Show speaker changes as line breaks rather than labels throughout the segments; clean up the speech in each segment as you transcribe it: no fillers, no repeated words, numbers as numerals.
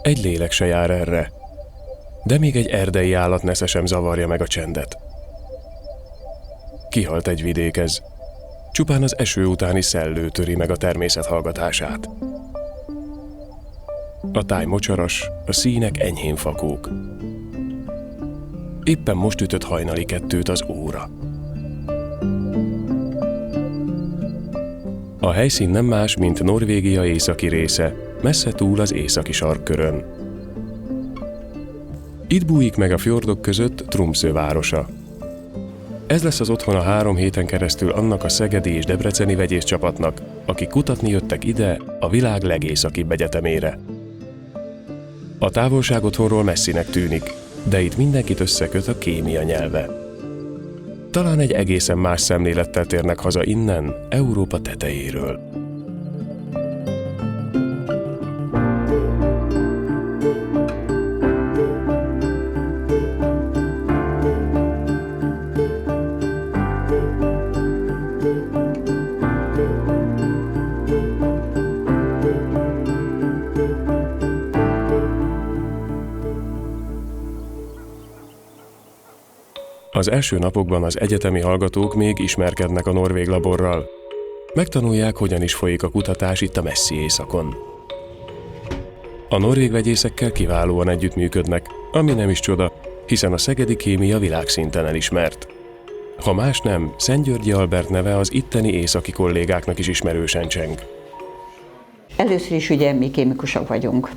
Egy lélek se jár erre, de még egy erdei állatnesze sem zavarja meg a csendet. Kihalt egy vidék ez. Csupán az eső utáni szellő töri meg a természet hallgatását. A táj mocsaras, a színek enyhén fakók. Éppen most ütött hajnali 2 az óra. A helyszín nem más, mint Norvégia északi része, messze túl az északi sarkkörön. Itt bújik meg a fjordok között Tromsø városa. Ez lesz az otthona 3 héten keresztül annak a szegedi és debreceni vegyészcsapatnak, akik kutatni jöttek ide, a világ legészakibb egyetemére. A távolság otthonról messzinek tűnik, de itt mindenkit összeköt a kémia nyelve. Talán egy egészen más szemlélettel térnek haza innen, Európa tetejéről. Az első napokban az egyetemi hallgatók még ismerkednek a norvég laborral. Megtanulják, hogyan is folyik a kutatás itt a messzi északon. A norvég vegyészekkel kiválóan együttműködnek, ami nem is csoda, hiszen a szegedi kémia világszinten elismert. Ha más nem, Szentgyörgyi Albert neve az itteni északi kollégáknak is ismerősen cseng.
Először is ugye mi kémikusok vagyunk.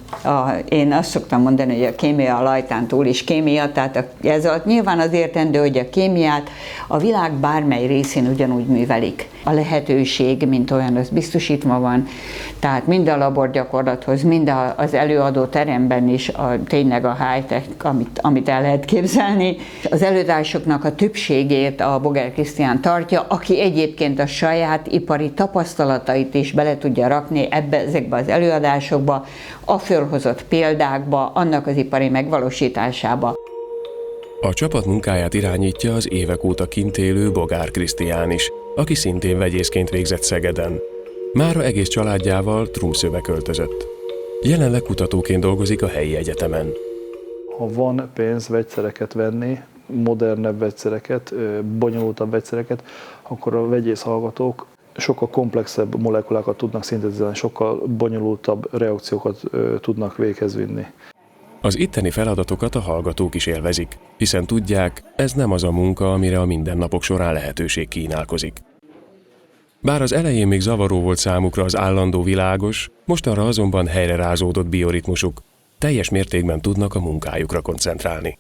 Én azt szoktam mondani, hogy a kémia a lajtán túl is kémia, tehát nyilván az értendő, hogy a kémiát a világ bármely részén ugyanúgy művelik. A lehetőség, mint olyan, az biztosítva van, tehát mind a laborgyakorlathoz, mind az előadó teremben is tényleg a high-tech, amit el lehet képzelni. Az előadásoknak a többségét a Boger Krisztián tartja, aki egyébként a saját ipari tapasztalatait is bele tudja rakni ezekbe az előadásokba, a fölhozott példákba, annak az ipari megvalósításába.
A csapat munkáját irányítja az évek óta kint élő Boger Krisztián is, aki szintén vegyészként végzett Szegeden. Mára egész családjával Tromsøbe költözött. Jelenleg kutatóként dolgozik a helyi egyetemen.
Ha van pénz vegyszereket venni, modernebb vegyszereket, bonyolultabb vegyszereket, akkor a vegyész hallgatók sokkal komplexebb molekulákat tudnak szintetizálni, sokkal bonyolultabb reakciókat tudnak véghez vinni.
Az itteni feladatokat a hallgatók is élvezik, hiszen tudják, ez nem az a munka, amire a mindennapok során lehetőség kínálkozik. Bár az elején még zavaró volt számukra az állandó világos, mostanra azonban helyrerázódott bioritmusuk, teljes mértékben tudnak a munkájukra koncentrálni.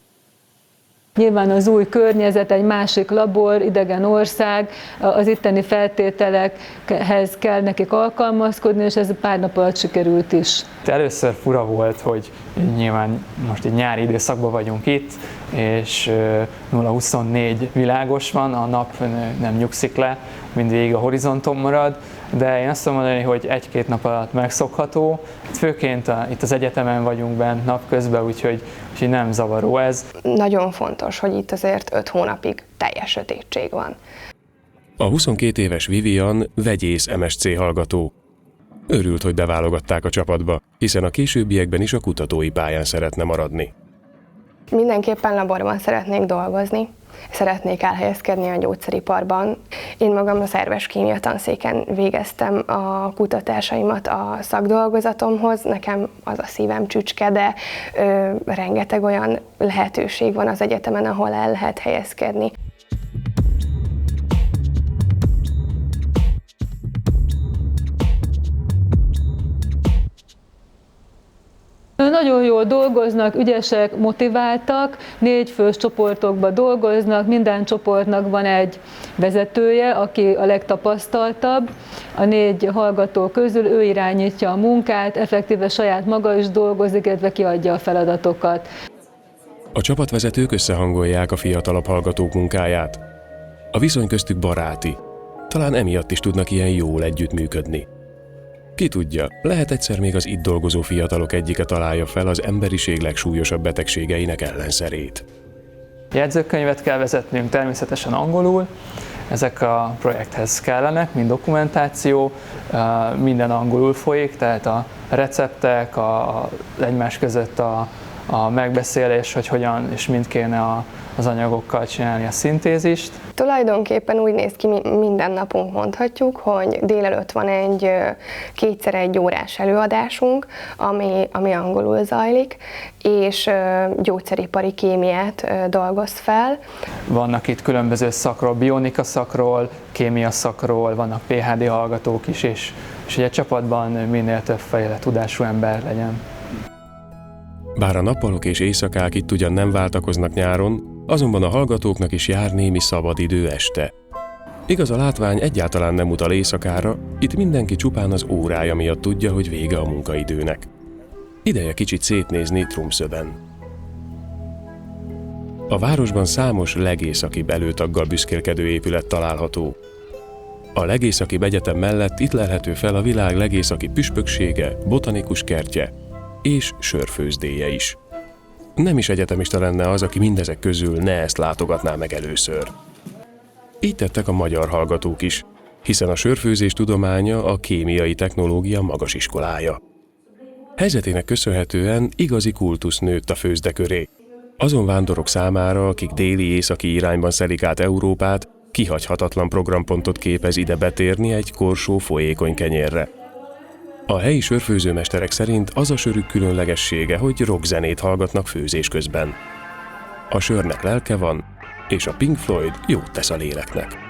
Nyilván az új környezet, egy másik labor, idegen ország, az itteni feltételekhez kell nekik alkalmazkodni, és ez pár nap alatt sikerült is.
Először fura volt, hogy nyilván most egy nyári időszakban vagyunk itt, és 0-24 világos van, a nap nem nyugszik le, mindvégig a horizonton marad, de én azt tudom mondani, hogy 1-2 nap alatt megszokható. Főként itt az egyetemen vagyunk bent napközben, úgyhogy nem zavaró ez.
Nagyon fontos, hogy itt azért 5 hónapig teljes sötétség van.
A 22 éves Vivian vegyész MSc hallgató. Örült, hogy beválogatták a csapatba, hiszen a későbbiekben is a kutatói pályán szeretne maradni.
Mindenképpen laborban szeretnék dolgozni, szeretnék elhelyezkedni a gyógyszeriparban. Én magam a szerves kémia tanszéken végeztem a kutatásaimat a szakdolgozatomhoz, nekem az a szívem csücske, de rengeteg olyan lehetőség van az egyetemen, ahol el lehet helyezkedni.
Nagyon jól dolgoznak, ügyesek, motiváltak, 4 fős csoportokban dolgoznak, minden csoportnak van egy vezetője, aki a legtapasztaltabb. A 4 hallgató közül ő irányítja a munkát, effektíve saját maga is dolgozik, illetve kiadja a feladatokat.
A csapatvezetők összehangolják a fiatalabb hallgatók munkáját. A viszony köztük baráti. Talán emiatt is tudnak ilyen jól együttműködni. Ki tudja, lehet egyszer még az itt dolgozó fiatalok egyike találja fel az emberiség legsúlyosabb betegségeinek ellenszerét.
Jegyzőkönyvet kell vezetnünk, természetesen angolul. Ezek a projekthez kellenek, mint dokumentáció, minden angolul folyik, tehát a receptek, egymás között a megbeszélés, hogy hogyan és mind kéne az anyagokkal csinálni a szintézist.
Tulajdonképpen úgy néz ki, minden napunk mondhatjuk, hogy délelőtt van kétszer egy órás előadásunk, ami angolul zajlik, és gyógyszeripari kémiát dolgoz fel.
Vannak itt különböző szakról, bionika szakról, kémia szakról, vannak PhD hallgatók is, és hogy a csapatban minél többféle tudású ember legyen.
Bár a nappalok és éjszakák itt ugyan nem váltakoznak nyáron, azonban a hallgatóknak is jár némi szabadidő este. Igaz, a látvány egyáltalán nem utal éjszakára, itt mindenki csupán az órája miatt tudja, hogy vége a munkaidőnek. Ideje kicsit szétnézni Tromsøben. A városban számos legészakibb előtaggal büszkélkedő épület található. A legészakibb egyetem mellett itt lelhető fel a világ legészakibb püspöksége, botanikus kertje és sörfőzdéje is. Nem is egyetemista lenne az, aki mindezek közül ne ezt látogatná meg először. Így tettek a magyar hallgatók is, hiszen a sörfőzés tudománya a kémiai technológia magasiskolája. Helyzetének köszönhetően igazi kultusz nőtt a főzde köré. Azon vándorok számára, akik déli-északi irányban szelik át Európát, kihagyhatatlan programpontot képez ide betérni egy korsó folyékony kenyérre. A helyi sörfőzőmesterek szerint az a sörük különlegessége, hogy rockzenét hallgatnak főzés közben. A sörnek lelke van, és a Pink Floyd jót tesz a léleknek.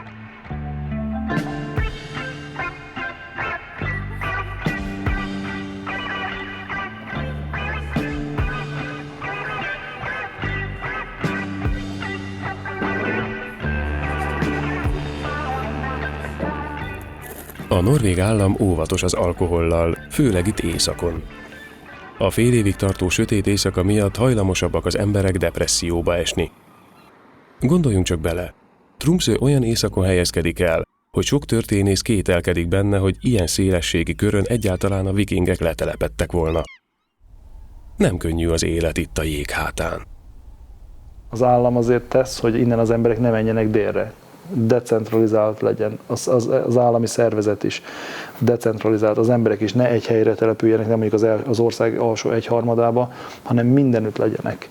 A norvég állam óvatos az alkohollal, főleg itt északon. A fél évig tartó sötét éjszaka miatt hajlamosabbak az emberek depresszióba esni. Gondoljunk csak bele, Tromsø olyan északon helyezkedik el, hogy sok történész kételkedik benne, hogy ilyen szélességi körön egyáltalán a vikingek letelepedtek volna. Nem könnyű az élet itt a jéghátán.
Az állam azért tesz, hogy innen az emberek ne menjenek délre. Decentralizált legyen, az állami szervezet is decentralizált, az emberek is ne egy helyre települjenek, nem mondjuk az ország alsó egyharmadába, hanem mindenütt legyenek.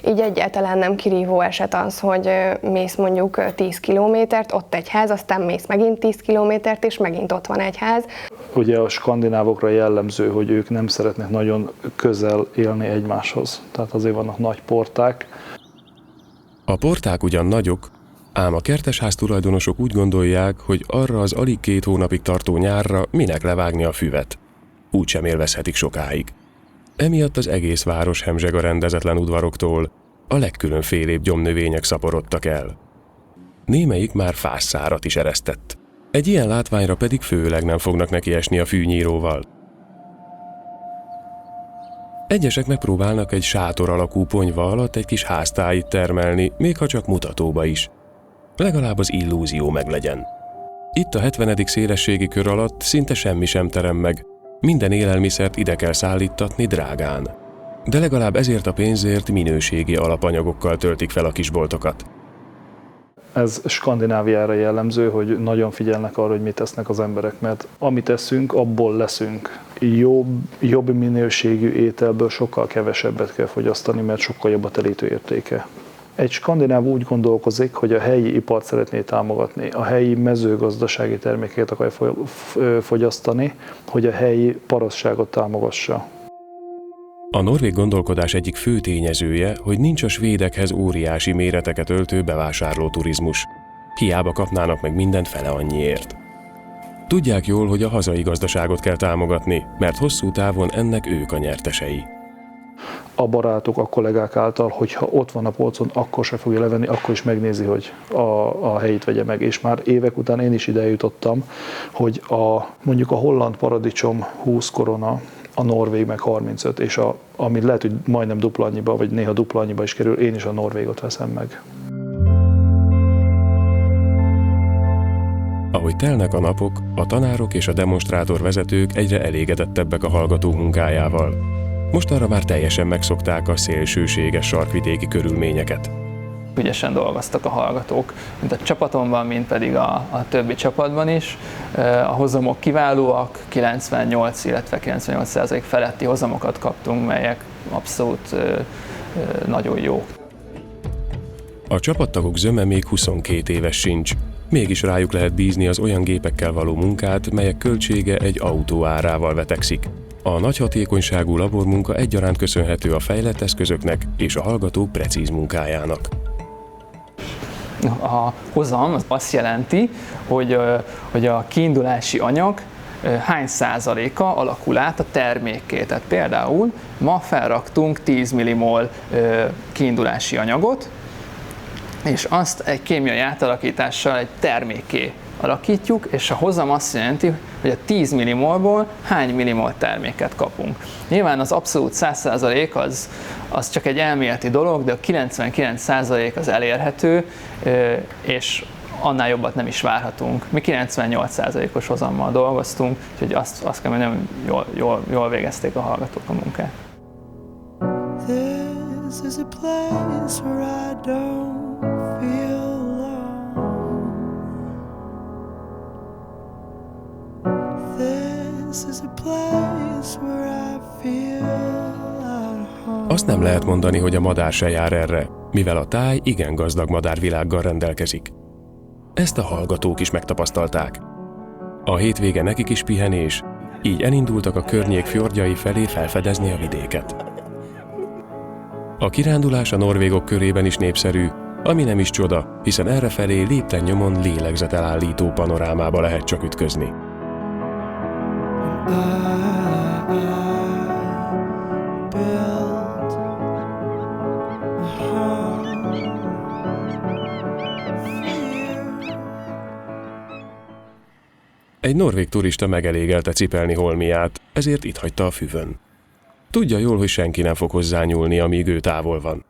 Így egyáltalán nem kirívó eset az, hogy mész mondjuk 10 kilométert, ott egy ház, aztán mész megint 10 kilométert, és megint ott van egy ház.
Ugye a skandinávokra jellemző, hogy ők nem szeretnek nagyon közel élni egymáshoz, tehát azért vannak nagy porták.
A porták ugyan nagyok, ám a kertesház tulajdonosok úgy gondolják, hogy arra az alig 2 hónapig tartó nyárra minek levágni a füvet. Úgysem élvezhetik sokáig. Emiatt az egész város hemzseg a rendezetlen udvaroktól, a legkülönfélébb gyomnövények szaporodtak el. Némelyik már fásszárat is eresztett. Egy ilyen látványra pedig főleg nem fognak nekiesni a fűnyíróval. Egyesek megpróbálnak egy sátor alakú ponyva alatt egy kis háztáit termelni, még ha csak mutatóba is. Legalább az illúzió meglegyen. Itt a 70. szélességi kör alatt szinte semmi sem terem meg, minden élelmiszert ide kell szállíttatni drágán. De legalább ezért a pénzért minőségi alapanyagokkal töltik fel a kisboltokat.
Ez Skandináviára jellemző, hogy nagyon figyelnek arra, hogy mit tesznek az emberek, mert amit eszünk, abból leszünk. Jobb minőségű ételből sokkal kevesebbet kell fogyasztani, mert sokkal jobb a telítő értéke. Egy skandináv úgy gondolkozik, hogy a helyi ipart szeretné támogatni, a helyi mezőgazdasági termékeket akarja fogyasztani, hogy a helyi parasztságot támogassa.
A norvég gondolkodás egyik fő tényezője, hogy nincs a svédekhez óriási méreteket öltő bevásárló turizmus. Hiába kapnának meg mindent fele annyiért. Tudják jól, hogy a hazai gazdaságot kell támogatni, mert hosszú távon ennek ők a nyertesei.
A barátok, a kollégák által, hogyha ott van a polcon, akkor se fogja levenni, akkor is megnézi, hogy a helyét vegye meg. És már évek után én is ide jutottam, hogy mondjuk a holland paradicsom 20 korona, a norvég meg 35, és ami lehet, hogy majdnem dupla annyiba, vagy néha dupla annyiba is kerül, én is a norvégot veszem meg.
Ahogy telnek a napok, a tanárok és a demonstrátor vezetők egyre elégedettebbek a hallgatók munkájával. Mostanra már teljesen megszokták a szélsőséges sarkvidéki körülményeket.
Ügyesen dolgoztak a hallgatók, mint a csapatomban, mint pedig a többi csapatban is. A hozamok kiválóak, 98, illetve 98% feletti hozamokat kaptunk, melyek abszolút nagyon jók.
A csapattagok zöme még 22 éves sincs, mégis rájuk lehet bízni az olyan gépekkel való munkát, melyek költsége egy autó árával vetekszik. A nagy hatékonyságú labormunka egyaránt köszönhető a fejlett eszközöknek és a hallgatók precíz munkájának.
A hozam az azt jelenti, hogy a kiindulási anyag hány százaléka alakul át a termékké. Tehát például ma felraktunk 10 millimol kiindulási anyagot, és azt egy kémiai átalakítással egy termékké alakítjuk, és a hozam azt jelenti, hogy a 10 millimolból hány millimol terméket kapunk. Nyilván az abszolút 100% az csak egy elméleti dolog, de a 99% az elérhető, és annál jobbat nem is várhatunk. Mi 98%-os hozammal dolgoztunk, úgyhogy azt kell mondjam, jól végezték a hallgatók a munkát. This is a place where I don't feel alone. This is a place where I feel at home.
Azt nem lehet mondani, hogy a madár se jár erre, mivel a táj igen gazdag madárvilággal rendelkezik. Ezt a hallgatók is megtapasztalták. A hétvége nekik is pihenés, így elindultak a környék fjordjai felé felfedezni a vidéket. A kirándulás a norvégok körében is népszerű, ami nem is csoda, hiszen errefelé lépten nyomon lélegzetelállító panorámába lehet csak ütközni. Egy norvég turista megelégelte cipelni holmiát, ezért itt hagyta a füvön. Tudja jól, hogy senki nem fog hozzányúlni, amíg ő távol van.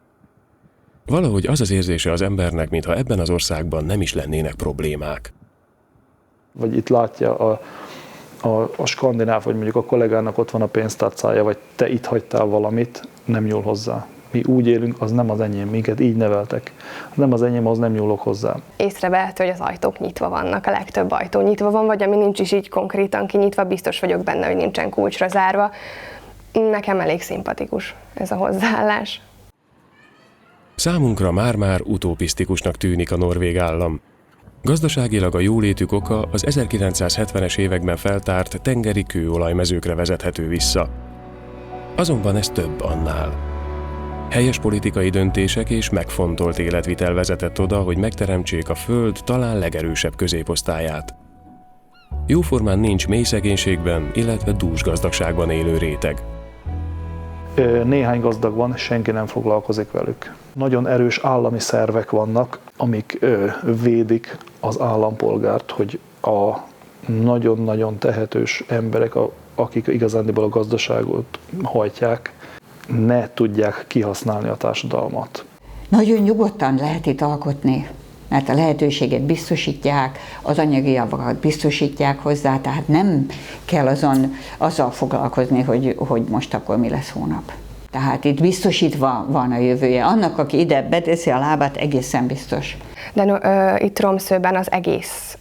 Valahogy az az érzése az embernek, mintha ebben az országban nem is lennének problémák.
Vagy itt látja a skandináv, hogy mondjuk a kollégának ott van a pénztárcája, vagy te itt hagytál valamit, nem nyúl hozzá. Mi úgy élünk, az nem az enyém, minket így neveltek. Nem az enyém, az nem nyúlok hozzá.
Észrevehető, hogy az ajtók nyitva vannak, a legtöbb ajtó nyitva van, vagy ami nincs is így konkrétan kinyitva, biztos vagyok benne, hogy nincsen kulcsra zárva. Nekem elég szimpatikus ez a hozzáállás.
Számunkra már-már utopisztikusnak tűnik a norvég állam. Gazdaságilag a jólétük oka az 1970-es években feltárt tengeri kőolajmezőkre vezethető vissza. Azonban ez több annál. Helyes politikai döntések és megfontolt életvitel vezetett oda, hogy megteremtsék a föld talán legerősebb középosztályát. Jóformán nincs mély szegénységben, illetve dús gazdagságban élő réteg.
Néhány gazdag van, senki nem foglalkozik velük. Nagyon erős állami szervek vannak, amik védik az állampolgárt, hogy a nagyon-nagyon tehetős emberek, akik igazándiból a gazdaságot hajtják, ne tudják kihasználni a társadalmat.
Nagyon nyugodtan lehet itt alkotni, mert a lehetőséget biztosítják, az anyagi javakat biztosítják hozzá, tehát nem kell azzal foglalkozni, hogy most akkor mi lesz hónap. Tehát itt biztosítva van a jövője. Annak, aki ide beteszi a lábát, egészen biztos.
De itt Tromsøben az egész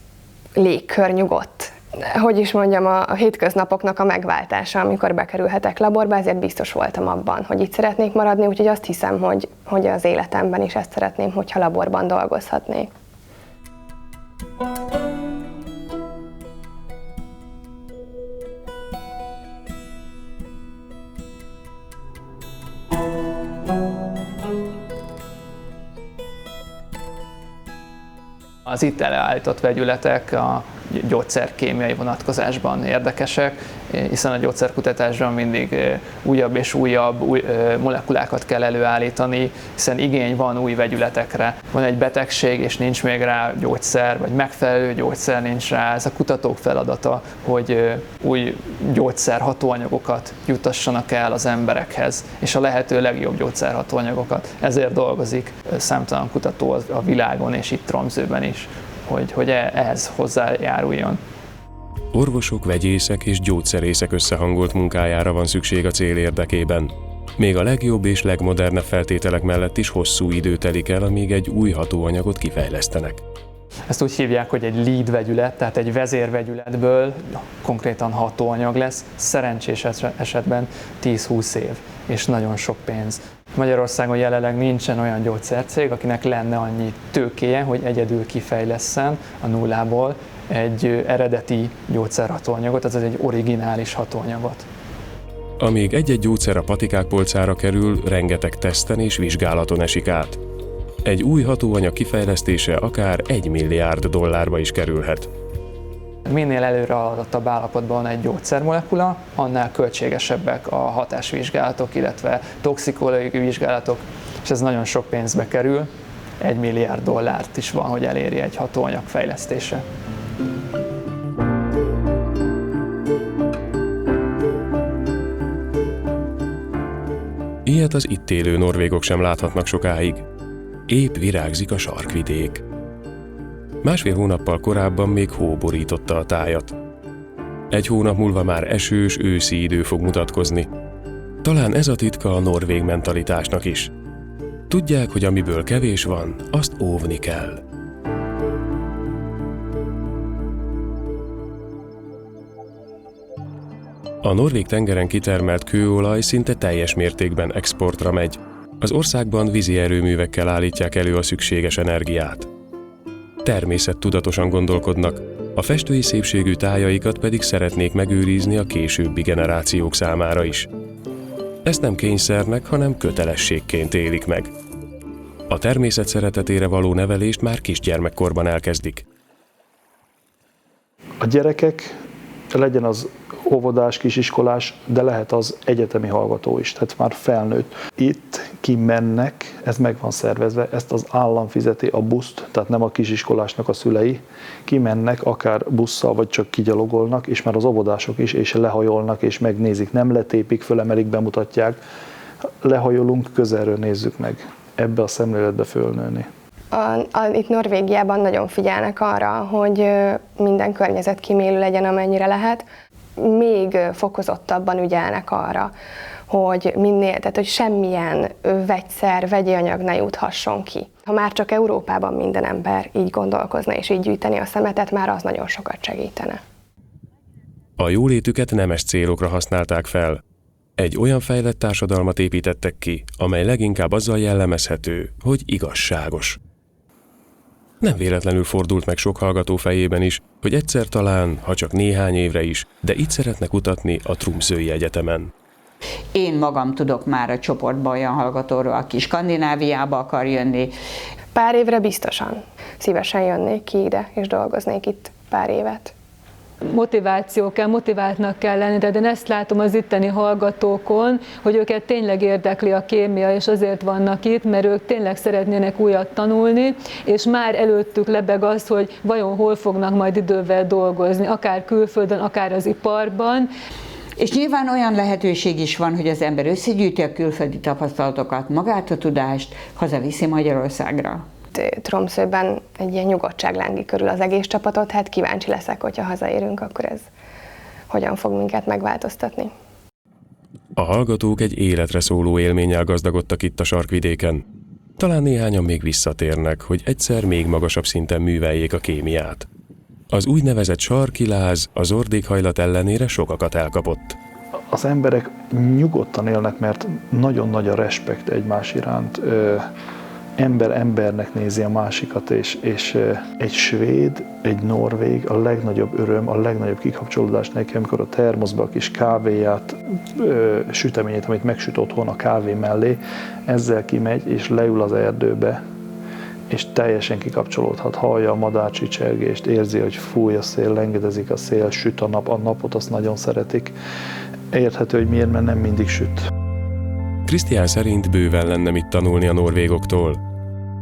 légkör nyugodt. Hogy is mondjam, a hétköznapoknak a megváltása, amikor bekerülhetek laborba, ezért biztos voltam abban, hogy itt szeretnék maradni, úgyhogy azt hiszem, hogy az életemben is ezt szeretném, hogyha laborban dolgozhatnék.
Az itt előállított vegyületek a gyógyszerkémiai vonatkozásban érdekesek, hiszen a gyógyszerkutatásban mindig újabb és újabb molekulákat kell előállítani, hiszen igény van új vegyületekre. Van egy betegség, és nincs még rá gyógyszer, vagy megfelelő gyógyszer nincs rá. Ez a kutatók feladata, hogy új gyógyszerhatóanyagokat juttassanak el az emberekhez, és a lehető legjobb gyógyszerhatóanyagokat. Ezért dolgozik számtalan kutató a világon, és itt Tromsøben is, hogy ehhez hozzájáruljon.
Orvosok, vegyészek és gyógyszerészek összehangolt munkájára van szükség a cél érdekében. Még a legjobb és legmodernebb feltételek mellett is hosszú idő telik el, amíg egy új hatóanyagot kifejlesztenek.
Ezt úgy hívják, hogy egy lead vegyület, tehát egy vezérvegyületből konkrétan hatóanyag lesz, szerencsés esetben 10-20 év, és nagyon sok pénz. Magyarországon jelenleg nincsen olyan gyógyszercég, akinek lenne annyi tőkéje, hogy egyedül kifejlesszen a nullából egy eredeti gyógyszerhatóanyagot, azaz egy originális hatóanyagot.
Amíg egy-egy gyógyszer a patikák polcára kerül, rengeteg teszten és vizsgálaton esik át. Egy új hatóanyag kifejlesztése akár $1 milliárd is kerülhet.
Minél előre haladottabb állapotban van egy gyógyszermolekula, annál költségesebbek a hatásvizsgálatok, illetve toxikológiai vizsgálatok, és ez nagyon sok pénzbe kerül, $1 milliárd is van, hogy eléri egy hatóanyag fejlesztése.
Ilyet az itt élő norvégok sem láthatnak sokáig. Épp virágzik a sarkvidék. Másfél hónappal korábban még hó borította a tájat. Egy hónap múlva már esős, őszi idő fog mutatkozni. Talán ez a titka a norvég mentalitásnak is. Tudják, hogy amiből kevés van, azt óvni kell. A norvég tengeren kitermelt kőolaj szinte teljes mértékben exportra megy. Az országban vízi erőművekkel állítják elő a szükséges energiát. Természettudatosan gondolkodnak, a festői szépségű tájaikat pedig szeretnék megőrizni a későbbi generációk számára is. Ezt nem kényszernek, hanem kötelességként élik meg. A természet szeretetére való nevelést már kisgyermekkorban elkezdik.
A gyerekek, legyen az óvodás, kisiskolás, de lehet az egyetemi hallgató is, tehát már felnőtt. Itt kimennek, ez meg van szervezve, ezt az állam fizeti a buszt, tehát nem a kisiskolásnak a szülei, kimennek akár busszal, vagy csak kigyalogolnak, és már az óvodások is, és lehajolnak, és megnézik, nem letépik, fölemelik, bemutatják, lehajolunk, közelről nézzük meg, ebbe a szemléletbe fölnőni.
Itt Norvégiában nagyon figyelnek arra, hogy minden környezetkímélő legyen, amennyire lehet. Még fokozottabban ügyelnek arra, hogy tehát hogy semmilyen vegyszer, vegyi anyag ne juthasson ki. Ha már csak Európában minden ember így gondolkozna és így gyűjteni a szemetet, már az nagyon sokat segítene.
A jólétüket nemes célokra használták fel. Egy olyan fejlett társadalmat építettek ki, amely leginkább azzal jellemezhető, hogy igazságos. Nem véletlenül fordult meg sok hallgató fejében is, hogy egyszer talán, ha csak néhány évre is, de itt szeretnek kutatni a Tromsøi Egyetemen.
Én magam tudok már a csoportban olyan hallgatóról, aki Skandináviába akar jönni.
Pár évre biztosan. Szívesen jönnék ki ide, és dolgoznék itt pár évet.
Motiváció kell, motiváltnak kell lenni, de én ezt látom az itteni hallgatókon, hogy őket tényleg érdekli a kémia, és azért vannak itt, mert ők tényleg szeretnének újat tanulni, és már előttük lebeg az, hogy vajon hol fognak majd idővel dolgozni, akár külföldön, akár az iparban.
És nyilván olyan lehetőség is van, hogy az ember összegyűjti a külföldi tapasztalatokat, magát a tudást, hazaviszi Magyarországra.
Tromsøben egy ilyen nyugodtság lángi körül az egész csapatot, hát kíváncsi leszek, hogyha hazaérünk, akkor ez hogyan fog minket megváltoztatni.
A hallgatók egy életre szóló élménnyel gazdagodtak itt a sarkvidéken. Talán néhányan még visszatérnek, hogy egyszer még magasabb szinten műveljék a kémiát. Az úgynevezett sarki láz az ordékhajlat ellenére sokakat elkapott.
Az emberek nyugodtan élnek, mert nagyon nagy a respekt egymás iránt. Ember embernek nézi a másikat, és egy svéd, egy norvég, a legnagyobb öröm, a legnagyobb kikapcsolódás neki, amikor a termoszba a kis kávéját, süteményét, amit megsüt otthon a kávé mellé, ezzel kimegy és leül az erdőbe, és teljesen kikapcsolódhat, hallja a madárcsicsergést, érzi, hogy fúj a szél, lengedezik a szél, süt a nap, a napot azt nagyon szeretik. Érthető, hogy miért, mert nem mindig süt.
Krisztián szerint bőven lenne mit tanulni a norvégoktól.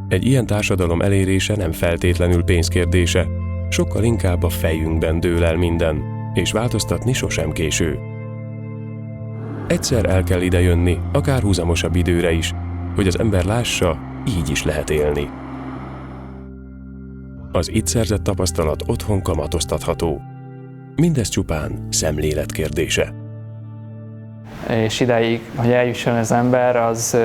Egy ilyen társadalom elérése nem feltétlenül pénzkérdése, sokkal inkább a fejünkben dől el minden, és változtatni sosem késő. Egyszer el kell ide jönni, akár húzamosabb időre is, hogy az ember lássa, így is lehet élni. Az itt szerzett tapasztalat otthon kamatoztatható. Mindez csupán szemlélet kérdése.
és ideig, hogy eljusson az ember, az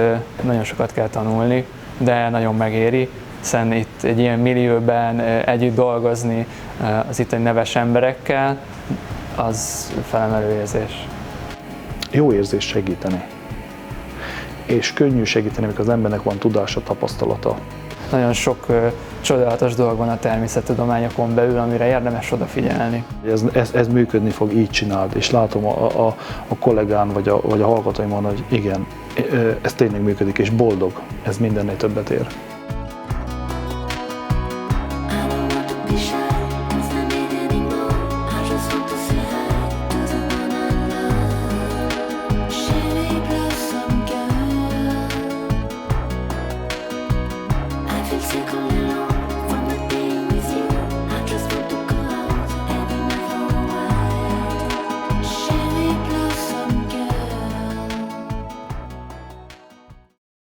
nagyon sokat kell tanulni, de nagyon megéri, hiszen itt egy ilyen millióben együtt dolgozni az itteni neves emberekkel, az felemelő érzés.
Jó érzés segíteni. És könnyű segíteni, amikor az embernek van tudása, tapasztalata.
Nagyon sok csodálatos dolog van a természettudományokon belül, amire érdemes odafigyelni.
Ez működni fog, így csináld, és látom a kollégán vagy a hallgatóimon, hogy igen, ez tényleg működik, és boldog, ez mindennél többet ér.
Take